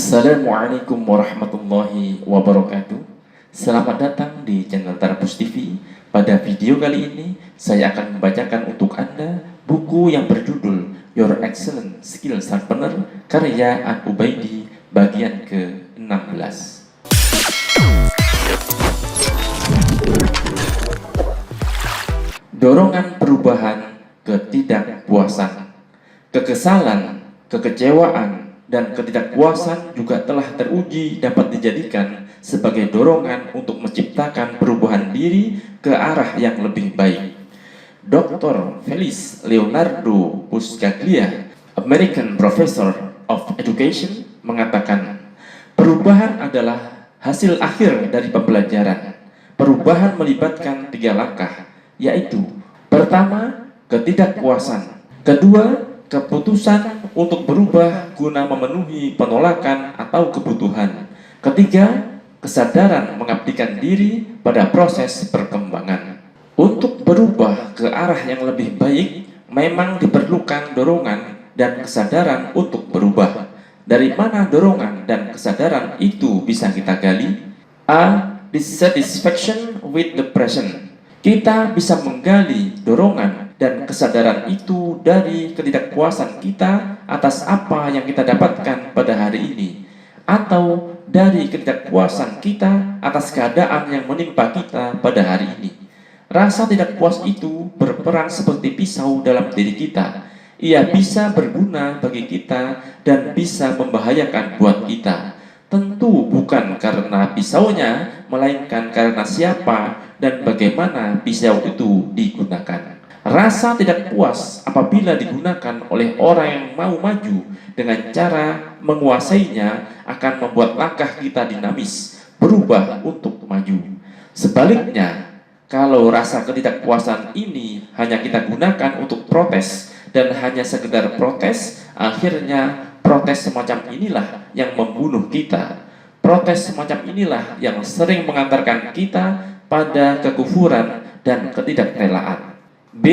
Assalamualaikum warahmatullahi wabarakatuh. Selamat datang di channel Tarabus TV. Pada video kali ini, saya akan membacakan untuk Anda buku yang berjudul Your Excellent Skill Sharpener karya An-Ubaidi bagian ke-16. Dorongan perubahan, ketidakpuasan, kekesalan, kekecewaan, dan ketidakpuasan juga telah teruji dapat dijadikan sebagai dorongan untuk menciptakan perubahan diri ke arah yang lebih baik. Dr. Felix Leonardo Buscaglia, American Professor of Education, mengatakan, perubahan adalah hasil akhir dari pembelajaran. Perubahan melibatkan 3 langkah, yaitu pertama, ketidakpuasan, kedua, keputusan untuk berubah guna memenuhi penolakan atau kebutuhan, ketiga, kesadaran mengabdikan diri pada proses perkembangan. Untuk berubah ke arah yang lebih baik, memang diperlukan dorongan dan kesadaran untuk berubah. Dari mana dorongan dan kesadaran itu bisa kita gali? A. Dissatisfaction with the present. Kita bisa menggali dorongan dan kesadaran itu dari ketidakpuasan kita atas apa yang kita dapatkan pada hari ini, atau dari ketidakpuasan kita atas keadaan yang menimpa kita pada hari ini. Rasa tidak puas itu berperan seperti pisau dalam diri kita. Ia bisa berguna bagi kita dan bisa membahayakan buat kita. Tentu bukan karena pisaunya, melainkan karena siapa dan bagaimana pisau itu digunakan. Rasa tidak puas apabila digunakan oleh orang yang mau maju dengan cara menguasainya akan membuat langkah kita dinamis, berubah untuk maju. Sebaliknya, kalau rasa ketidakpuasan ini hanya kita gunakan untuk protes dan hanya sekedar protes, akhirnya protes semacam inilah yang membunuh kita. Protes semacam inilah yang sering mengantarkan kita pada kekufuran dan ketidakrelaan. B.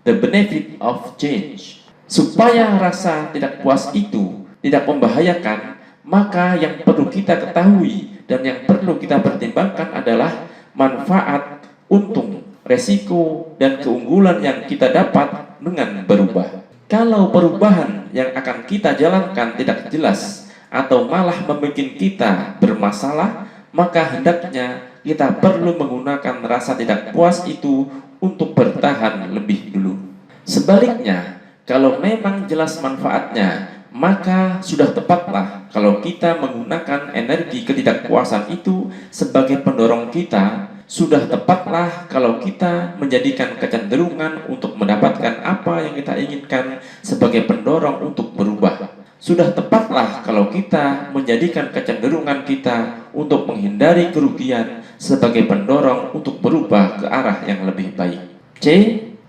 The benefit of change. Supaya rasa tidak puas itu tidak membahayakan, maka yang perlu kita ketahui dan yang perlu kita pertimbangkan adalah manfaat, untung, resiko, dan keunggulan yang kita dapat dengan berubah. Kalau perubahan yang akan kita jalankan tidak jelas atau malah membuat kita bermasalah, maka hendaknya kita perlu menggunakan rasa tidak puas itu untuk bertahan lebih dulu. Sebaliknya, kalau memang jelas manfaatnya, maka sudah tepatlah kalau kita menggunakan energi ketidakpuasan itu sebagai pendorong kita. Sudah tepatlah kalau kita menjadikan kecenderungan untuk mendapatkan apa yang kita inginkan sebagai pendorong untuk berubah. Sudah tepatlah kalau kita menjadikan kecenderungan kita untuk menghindari kerugian sebagai pendorong untuk berubah ke arah yang lebih baik. C.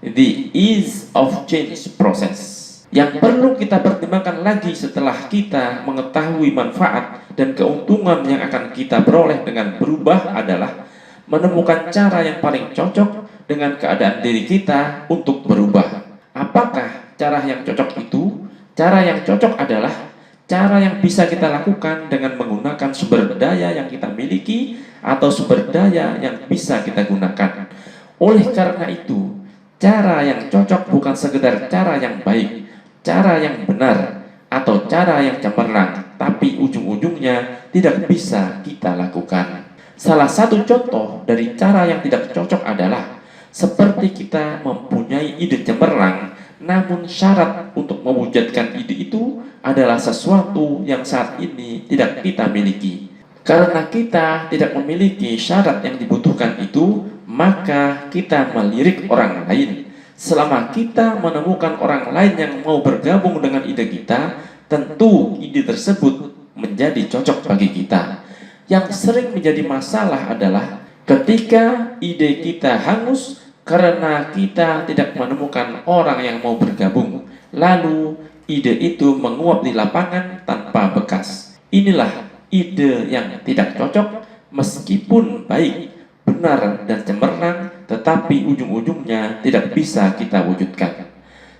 The ease of change process. Yang perlu kita pertimbangkan lagi setelah kita mengetahui manfaat dan keuntungan yang akan kita peroleh dengan berubah adalah menemukan cara yang paling cocok dengan keadaan diri kita untuk berubah. Apakah cara yang cocok itu? Cara yang cocok adalah cara yang bisa kita lakukan dengan menggunakan sumber daya yang kita miliki atau sumber daya yang bisa kita gunakan. Oleh karena itu, cara yang cocok bukan sekedar cara yang baik, cara yang benar, atau cara yang cemerlang, tapi ujung-ujungnya tidak bisa kita lakukan. Salah satu contoh dari cara yang tidak cocok adalah seperti kita mempunyai ide cemerlang, namun syarat untuk mewujudkan ide itu adalah sesuatu yang saat ini tidak kita miliki. Karena kita tidak memiliki syarat yang dibutuhkan itu, maka kita melirik orang lain. Selama kita menemukan orang lain yang mau bergabung dengan ide kita, tentu ide tersebut menjadi cocok bagi kita. Yang sering menjadi masalah adalah ketika ide kita hangus karena kita tidak menemukan orang yang mau bergabung, lalu ide itu menguap di lapangan tanpa bekas. Inilah ide yang tidak cocok, meskipun baik, benar, dan cemerlang, tetapi ujung-ujungnya tidak bisa kita wujudkan.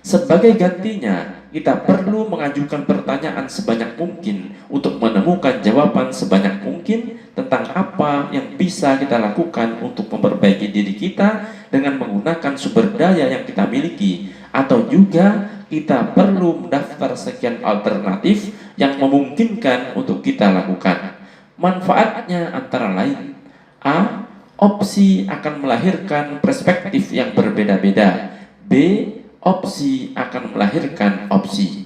Sebagai gantinya, kita perlu mengajukan pertanyaan sebanyak mungkin untuk menemukan jawaban sebanyak mungkin tentang apa yang bisa kita lakukan untuk memperbaiki diri kita dengan menggunakan sumber daya yang kita miliki, atau juga kita perlu mendaftar sekian alternatif yang memungkinkan untuk kita lakukan. Manfaatnya antara lain: A. Opsi akan melahirkan perspektif yang berbeda-beda. B. Opsi akan melahirkan opsi.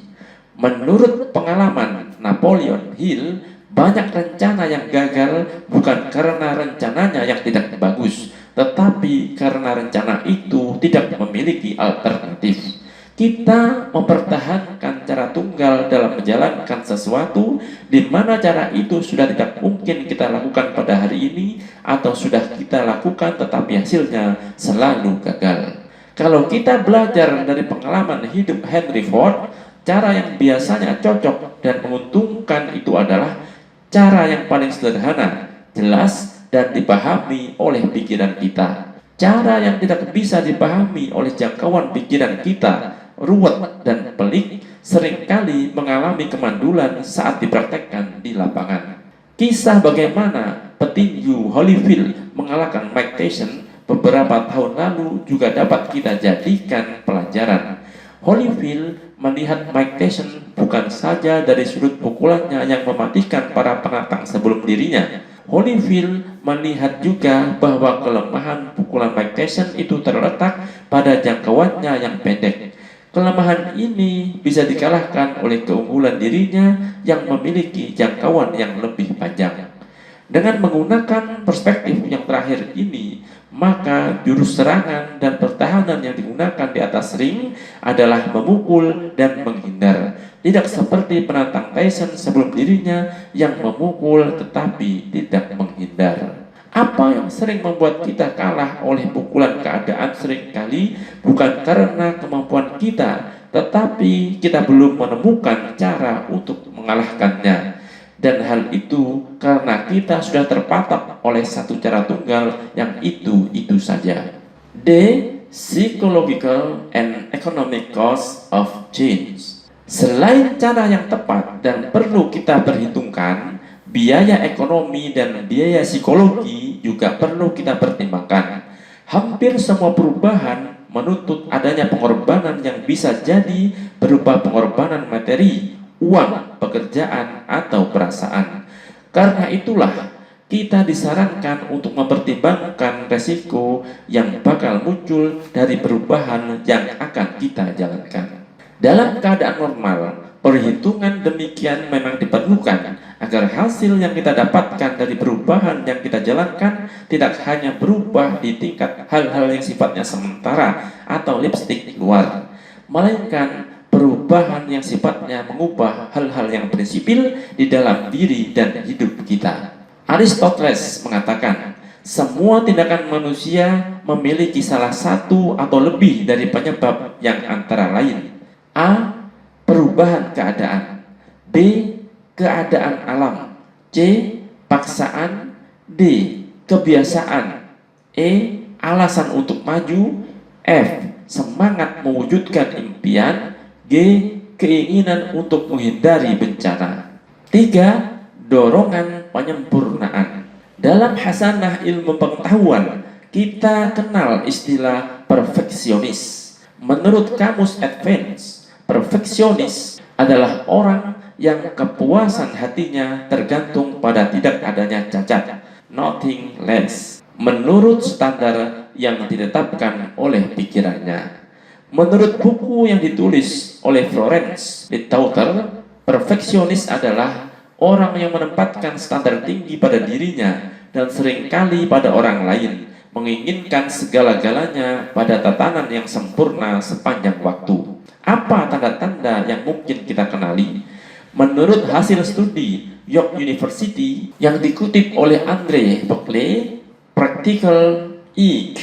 Menurut pengalaman Napoleon Hill, banyak rencana yang gagal bukan karena rencananya yang tidak bagus, tetapi karena rencana itu tidak memiliki alternatif. Kita mempertahankan cara tunggal dalam menjalankan sesuatu di mana cara itu sudah tidak mungkin kita lakukan pada hari ini, atau sudah kita lakukan tetapi hasilnya selalu gagal. Kalau kita belajar dari pengalaman hidup Henry Ford, cara yang biasanya cocok dan menguntungkan itu adalah cara yang paling sederhana, jelas, dan dipahami oleh pikiran kita. Cara yang tidak bisa dipahami oleh jangkauan pikiran kita, ruwet dan pelik, seringkali mengalami kemandulan saat dipraktekkan di lapangan. Kisah bagaimana petinju Holyfield mengalahkan Mike Tyson beberapa tahun lalu juga dapat kita jadikan pelajaran. Holyfield melihat Mike Tyson bukan saja dari sudut pukulannya yang mematikan para penantang sebelum dirinya. Holyfield melihat juga bahwa kelemahan pukulan Mike Tyson itu terletak pada jangkauannya yang pendek. Kelemahan ini bisa dikalahkan oleh keunggulan dirinya yang memiliki jangkauan yang lebih panjang. Dengan menggunakan perspektif yang terakhir ini, maka jurus serangan dan pertahanan yang digunakan di atas ring adalah memukul dan menghindar. Tidak seperti penantang Tyson sebelum dirinya yang memukul tetapi tidak menghindar. Apa yang sering membuat kita kalah oleh pukulan keadaan seringkali bukan karena kemampuan kita, tetapi kita belum menemukan cara untuk mengalahkannya. Dan hal itu karena kita sudah terpatok oleh satu cara tunggal yang itu saja. D. Psychological and economic cost of change. Selain cara yang tepat dan perlu kita perhitungkan, biaya ekonomi dan biaya psikologi juga perlu kita pertimbangkan. Hampir semua perubahan menuntut adanya pengorbanan yang bisa jadi berupa pengorbanan materi, uang, pekerjaan, atau perasaan. Karena itulah kita disarankan untuk mempertimbangkan resiko yang bakal muncul dari perubahan yang akan kita jalankan. Dalam keadaan normal, perhitungan demikian memang diperlukan agar hasil yang kita dapatkan dari perubahan yang kita jalankan tidak hanya berubah di tingkat hal-hal yang sifatnya sementara atau lipstik luar, melainkan perubahan yang sifatnya mengubah hal-hal yang prinsipil di dalam diri dan hidup kita. Aristoteles mengatakan, semua tindakan manusia memiliki salah satu atau lebih dari penyebab yang antara lain: A. Perubahan keadaan. B. Keadaan alam. C. Paksaan. D. Kebiasaan. E. Alasan untuk maju. F. Semangat mewujudkan impian. G. Keinginan untuk menghindari bencana. 3. Dorongan penyempurnaan. Dalam hasanah ilmu pengetahuan, kita kenal istilah perfeksionis. Menurut Kamus Advance, perfeksionis adalah orang yang kepuasan hatinya tergantung pada tidak adanya cacat, nothing less, menurut standar yang ditetapkan oleh pikirannya. Menurut buku yang ditulis oleh Florence Littauer, perfeksionis adalah orang yang menempatkan standar tinggi pada dirinya dan seringkali pada orang lain, menginginkan segala-galanya pada tatanan yang sempurna sepanjang waktu. Apa tanda-tanda yang mungkin kita kenali? Menurut hasil studi York University yang dikutip oleh Andre Buckley, Practical EQ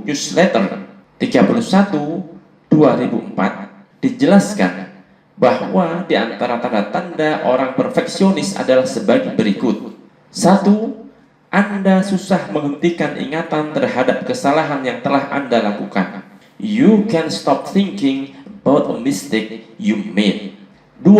Newsletter 31/2004, dijelaskan bahwa di antara tanda-tanda orang perfeksionis adalah sebagai berikut. 1. Anda susah menghentikan ingatan terhadap kesalahan yang telah Anda lakukan. You can stop thinking about a mistake you made. 2.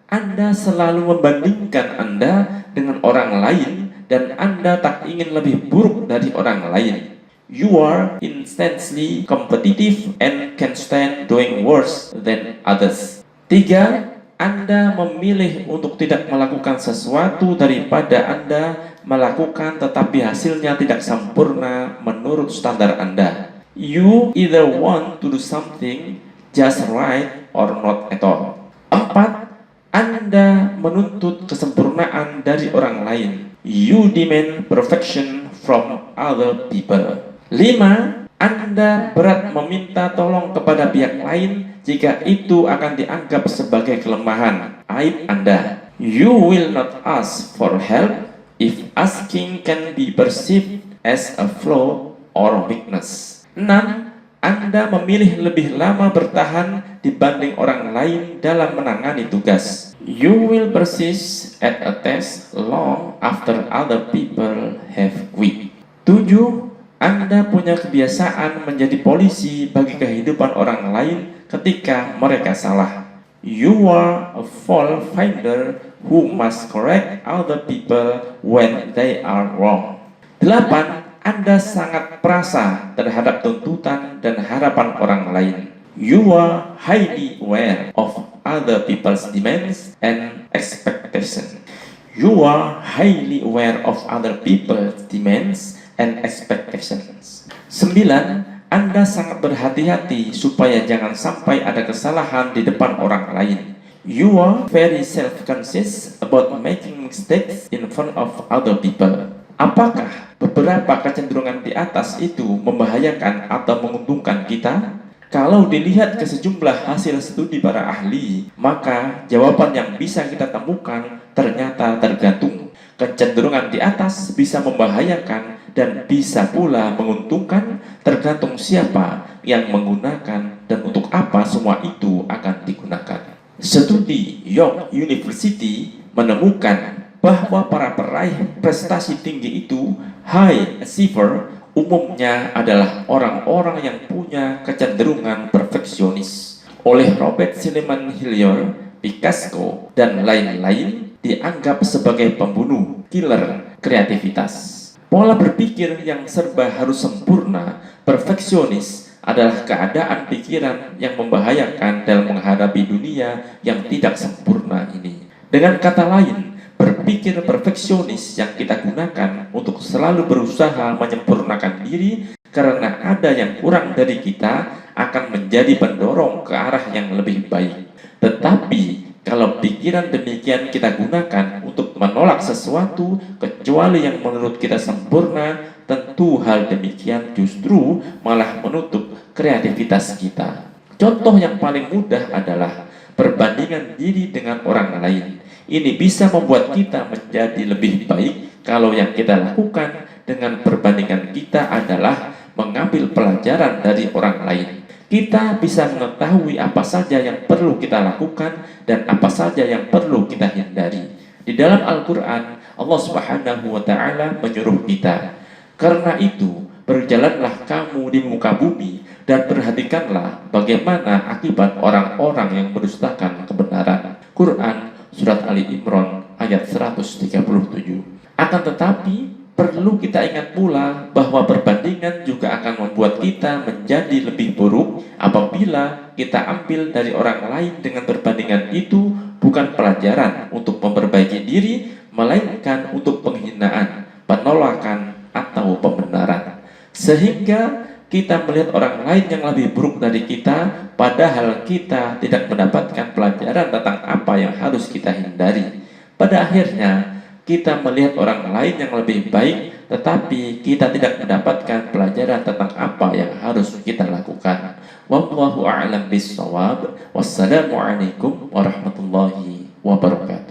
Anda selalu membandingkan Anda dengan orang lain dan Anda tak ingin lebih buruk dari orang lain. You are intensely competitive and can stand doing worse than others. 3. Anda memilih untuk tidak melakukan sesuatu daripada Anda melakukan tetapi hasilnya tidak sempurna menurut standar Anda. You either want to do something just right or not at all. 4. Anda menuntut kesempurnaan dari orang lain. You demand perfection from other people. 5. Anda berat meminta tolong kepada pihak lain jika itu akan dianggap sebagai kelemahan, aib Anda. You will not ask for help if asking can be perceived as a flaw or weakness. 6. Anda memilih lebih lama bertahan dibanding orang lain dalam menangani tugas. You will persist at a task long after other people have quit. 7. Anda punya kebiasaan menjadi polisi bagi kehidupan orang lain ketika mereka salah. You are a fault finder who must correct other people when they are wrong. 8. Anda sangat perasa terhadap tuntutan dan harapan orang lain. You are highly aware of other people's demands and expectations. You are highly aware of other people's demands and expectations. 9. Anda sangat berhati-hati supaya jangan sampai ada kesalahan di depan orang lain. You are very self-conscious about making mistakes in front of other people. Apakah beberapa kecenderungan di atas itu membahayakan atau menguntungkan kita? Kalau dilihat ke sejumlah hasil studi para ahli, maka jawaban yang bisa kita temukan ternyata tergantung. Kecenderungan di atas bisa membahayakan dan bisa pula menguntungkan, tergantung siapa yang menggunakan dan untuk apa semua itu akan digunakan. Studi York University menemukan bahwa para peraih prestasi tinggi itu, high achiever, umumnya adalah orang-orang yang punya kecenderungan perfeksionis. Oleh Robert Silliman Hillier, Picasso, dan lain-lain dianggap sebagai pembunuh, killer kreativitas. Pola berpikir yang serba harus sempurna, perfeksionis, adalah keadaan pikiran yang membahayakan dalam menghadapi dunia yang tidak sempurna ini. Dengan kata lain, berpikir perfeksionis yang kita gunakan untuk selalu berusaha menyempurnakan diri karena ada yang kurang dari kita akan menjadi pendorong ke arah yang lebih baik. Tetapi kalau pikiran demikian kita gunakan untuk menolak sesuatu kecuali yang menurut kita sempurna, tentu hal demikian justru malah menutup kreativitas kita. Contoh yang paling mudah adalah perbandingan diri dengan orang lain. Ini bisa membuat kita menjadi lebih baik kalau yang kita lakukan dengan perbandingan kita adalah mengambil pelajaran dari orang lain. Kita bisa mengetahui apa saja yang perlu kita lakukan dan apa saja yang perlu kita hindari. Di dalam Al-Quran, Allah Subhanahu wa Ta'ala menyuruh kita, karena itu berjalanlah kamu di muka bumi dan perhatikanlah bagaimana akibat orang-orang yang mendustakan kebenaran. Quran Surat Ali Imran ayat 137. Akan tetapi perlu kita ingat pula bahwa perbandingan juga akan membuat kita menjadi lebih buruk apabila kita ambil dari orang lain dengan perbandingan itu bukan pelajaran untuk memperbaiki diri, melainkan untuk penghinaan, penolakan, atau pembenaran. Sehingga kita melihat orang lain yang lebih buruk dari kita, padahal kita tidak mendapatkan pelajaran tentang apa yang harus kita hindari. Pada akhirnya, kita melihat orang lain yang lebih baik, tetapi kita tidak mendapatkan pelajaran tentang apa yang harus kita lakukan. Wallahu a'lam bishawab. Wassalamualaikum warahmatullahi wabarakatuh.